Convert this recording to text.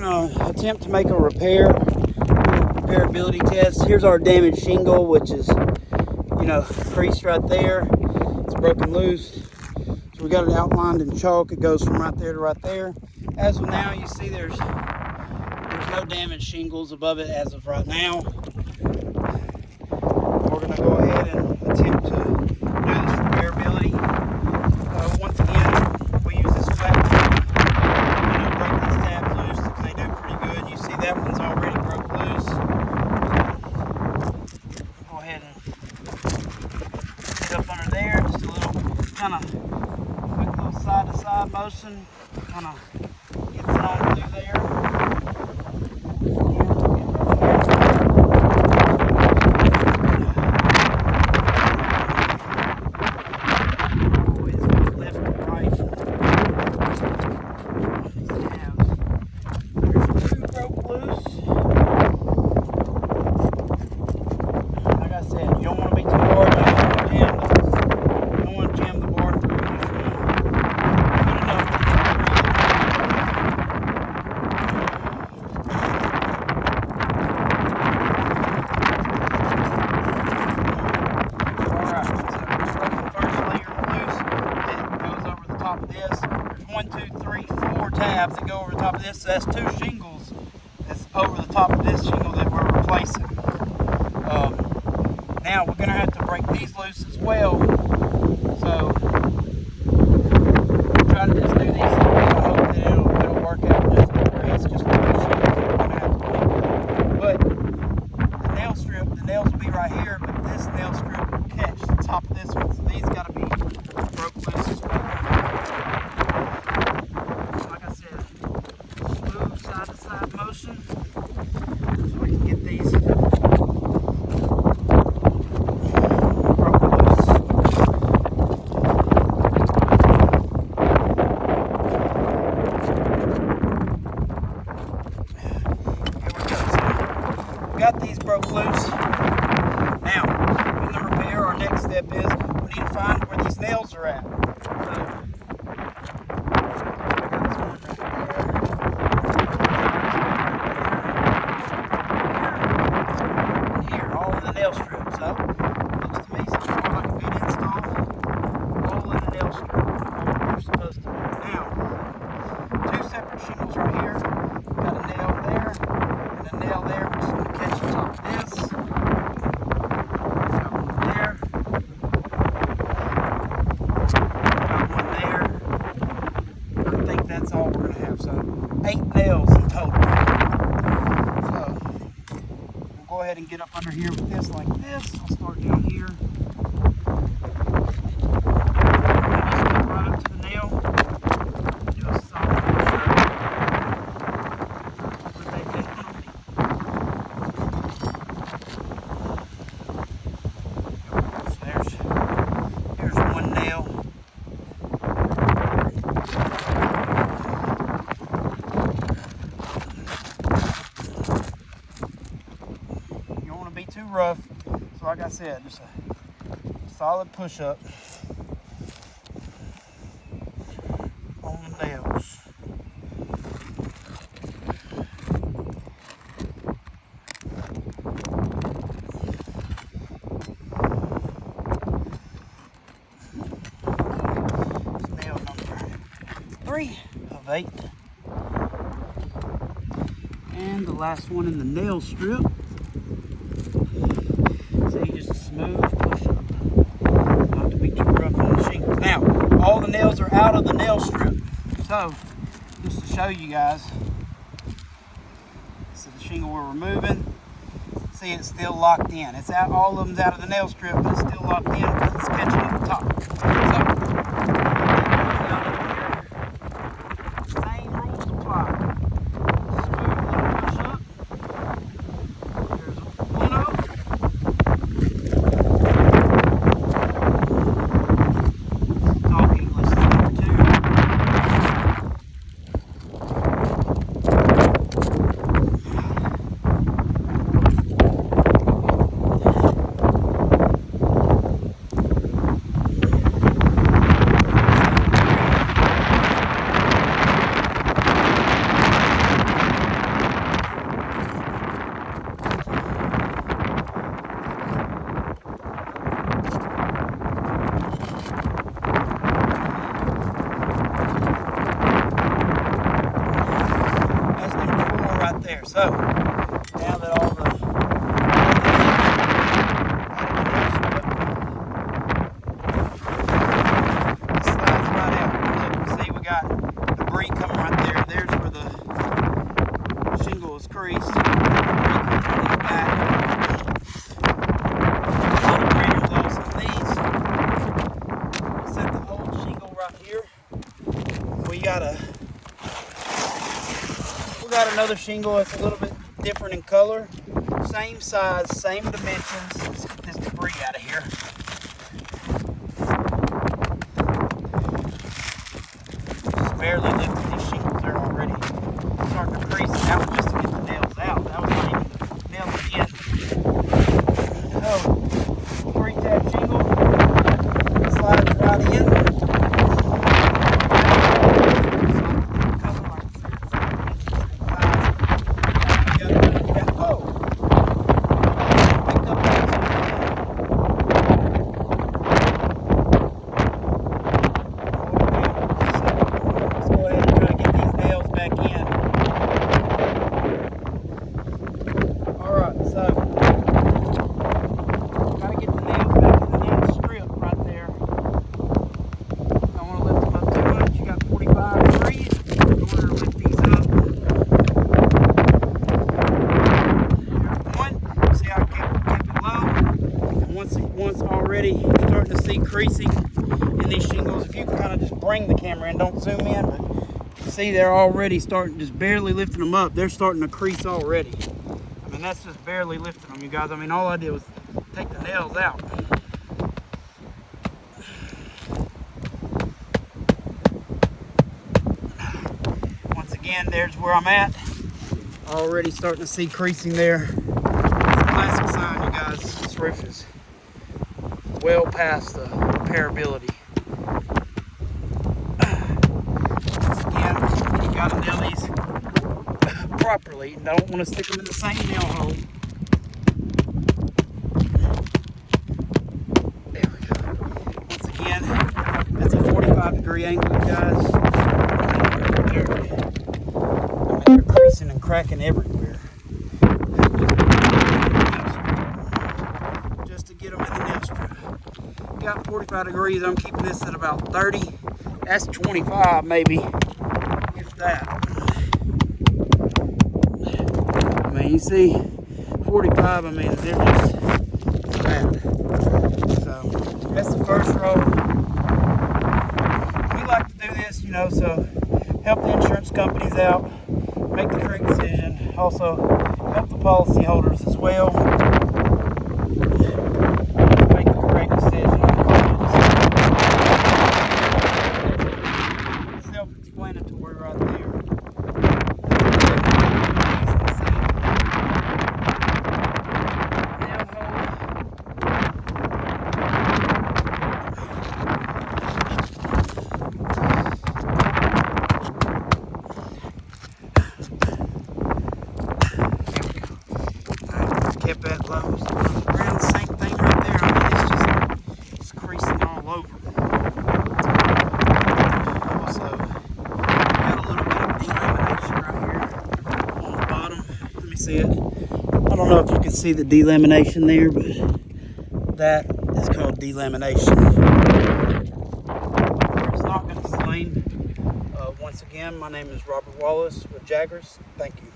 gonna attempt to make a repairability test. Here's our damaged shingle, which is, creased right there. It's broken loose. So we got it outlined in chalk. It goes from right there to right there. As of now, you see there's no damaged shingles above it as of right now. We're gonna go ahead and attempt to do this repairability. Once again, we use this flat tape. Break these tabs loose because they do pretty good. You see that one's already broke loose. Go ahead and get up under there. Just a little kind of quick little side to side motion. Kind of gets it on through there. Tabs that go over the top of this, so that's 2 shingles that's over the top of this shingle that we're replacing. Now we're going to have to break these loose as well, so try to just do these. I hope that it'll work out just for us. Just 2 shingles we're going to have to break. But the nail strip, the nails will be right here, but this nail strip will catch the top of this one, so these got to be broke loose as well. Motion so we can get these broke loose. Here we go. So we got these broke loose. Now, in the repair, our next step is we need to find where these nails are at. Nail strip, so looks to me something more like a good install. All in the nail strip, what we're supposed to do. Now, 2 separate shingles right here. Got a nail there and a nail there. We're just going to catch the top of this. Got one there. Got one there. I think that's all we're going to have. So 8 nails in total. Go ahead and get up under here with this like this. I'll start down here. Just get right up to the nail. Do a solid push up. Put that down. So here's one nail. Be too rough, so like I said, just a solid push-up on the nails. It's nail number 3 of 8, and the last one in the nail strip. Just a smooth push-up, not to be too rough on the shingles. Now, all the nails are out of the nail strip. So, just to show you guys, this is the shingle we're removing. See, it's still locked in. It's out. All of them's out of the nail strip, but it's still locked in because it's catching at the top. So, same rules apply. Smooth little push-up. There's one up. So now that all the slides right out. Look, see we got debris coming right there. There's where the shingle is creased. Debris coming in the back. A lot of granular loss on these. We'll set the old shingle right here. We got another shingle that's a little bit different in color. Same size, same dimensions. Let's get this debris out of here. Just barely lifting these shingles. They're already starting to crease. That was just to get the nails out. That was not even nails in. So, pre-tab shingle slides right in. Once already starting to see creasing in these shingles. If you can kind of just bring the camera in, don't zoom in, but see they're already starting, just barely lifting them up. They're starting to crease already. I mean, that's just barely lifting them, you guys. I mean, all I did was take the nails out. Once again, there's where I'm at. Already starting to see creasing there. It's a classic sign, you guys. This roof is well past the repairability. Again, you gotta nail these properly. You don't want to stick them in the same nail hole. There we go. Once again, that's a 45-degree angle, guys. They're creasing and cracking everywhere. Just to get them in the nail strip. Got 45 degrees. I'm keeping this at about 30. That's 25 maybe, if that. I mean, you see 45, I mean, they're just bad. So that's the first row. We like to do this, you know, so help the insurance companies out, make the correct decision, also help the policyholders as well. Make the correct decision. Self-explanatory right there. Kept that low. Around the same thing right there. I mean, it's just creasing all over. Also, got a little bit of delamination right here on the bottom. Let me see it. I don't know if you can see the delamination there, but that is called delamination. It's not going to stain. Once again, my name is Robert Wallace with Jagris. Thank you.